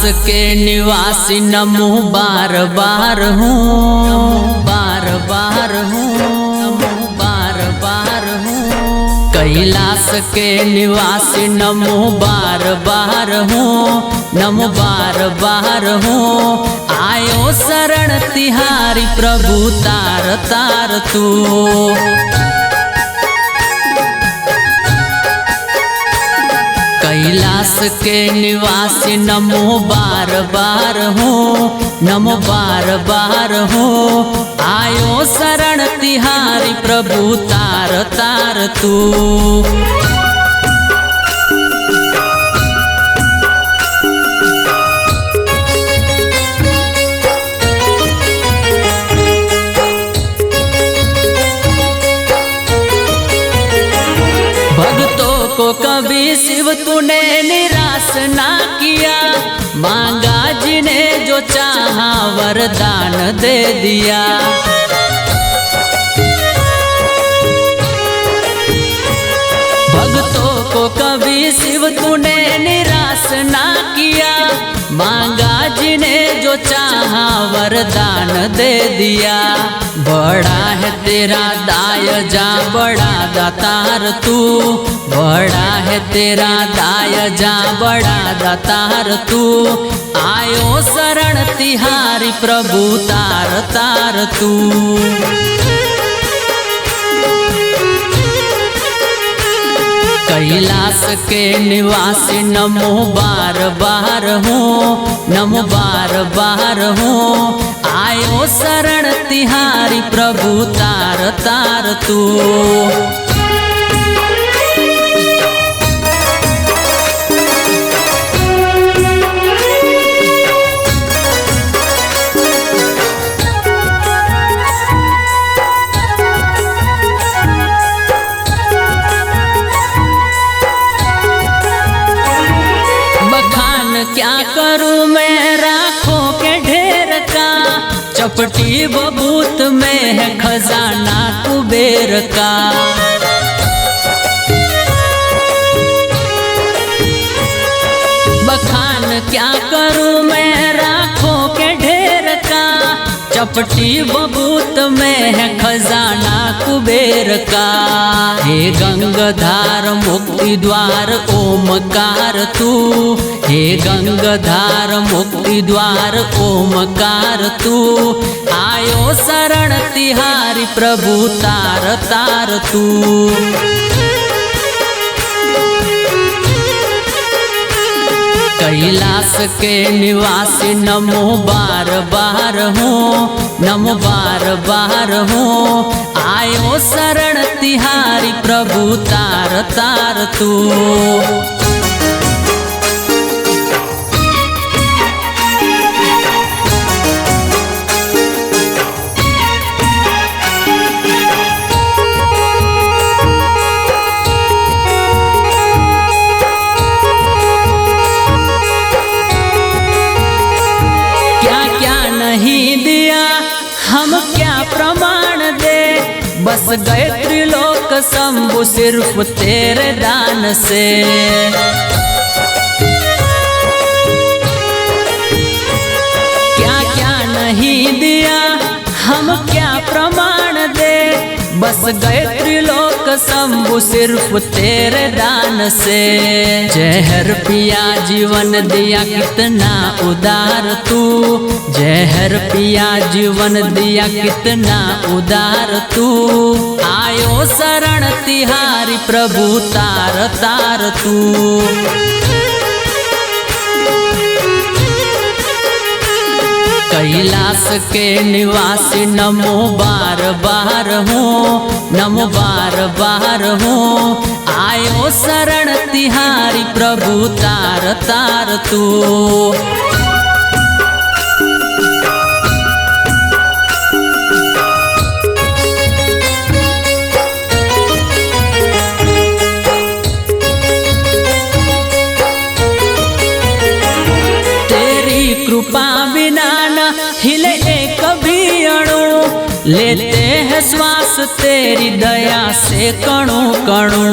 के निवासी नमो बार बार हूँ, बार बार हूँ, बार बार हूँ। कैलाश के निवासी नमो बार बार हूँ, नमो बार बार हूँ। आयो शरण तिहारी प्रभु तार तार तू। कैलाश के निवासी नमो बार बार हूँ, नमो बार बार हूँ। आयो शरण तिहारी प्रभु तार तार तू। भक्तों को कभी शिव तूने निराश ना किया, मांगा जिन्हें जो चाहा वरदान दे दिया। भक्तों को कभी शिव तूने निराश ना किया, मांगा जिन्हें जो चाहा वरदान दे दिया। बड़ा है तेरा दाय जा बड़ा दातार तू, बड़ा है तेरा दाय जा बड़ा दातार तू। आयो शरण तिहारी प्रभु तार तार तू। कैलाश के निवासी नमो बार बार हूँ, नमो बार बार हूँ। आयो शरण तिहारी प्रभु तार तार तू। क्या करूं मैं राखों के ढेर का, चपटी बबूत में है खजाना कुबेर का। बखान क्या करूं मैं राखों के ढेर का, चपटी बबूत में है खजाना कुबेर का। हे गंगाधार मुक्ति द्वार ओमकार तू, हे गंगाधार मुक्ति द्वार ओमकार तू। आयो शरण तिहारी प्रभु तार तार तू। कैलाश के निवासी नमो बार बार हूँ, नमो बार बार हूँ। आयो शरण तिहारी प्रभु तार तार तू। नहीं दिया हम क्या प्रमाण दे, बस गए त्रिलोक शंभु सिर्फ तेरे दान से। क्या क्या नहीं दिया हम क्या प्रमाण दे, बस गए त्रिलोक शंभु सिर्फ तेरे दान से। जहर पिया जीवन दिया कितना उदार तू, जहर पिया जीवन दिया कितना उदार तू। आयो शरण तिहारी प्रभु तार तार तू। कैलाश के निवासी नमो बार बार हूँ, नमो बार बार हूँ। आयो शरण तिहारी प्रभु तार तार तू। कृपा बिना न हिले एक भी अणु, लेते हैं श्वास तेरी दया से कणु कणु।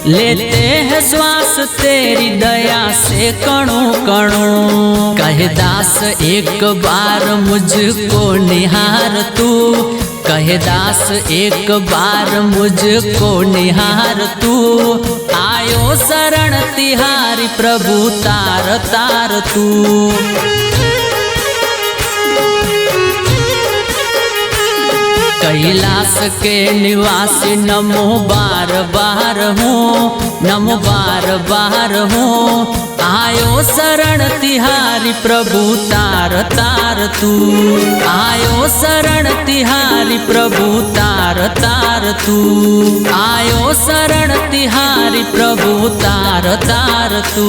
लेते हैं श्वास तेरी दया से कणों कणों। कहे दास एक बार मुझको निहार तू, कहे दास एक बार मुझको निहार तू। आयो शरण तिहारी प्रभु तार तार तू। कैलाश के निवासी नमो बार बार हूँ, नमो बार बार हूँ। आयो शरण तिहारी प्रभु तार तार तू। आयो शरण तिहारी प्रभु तार तार तू। आयो शरण तिहारी प्रभु तार तार तू।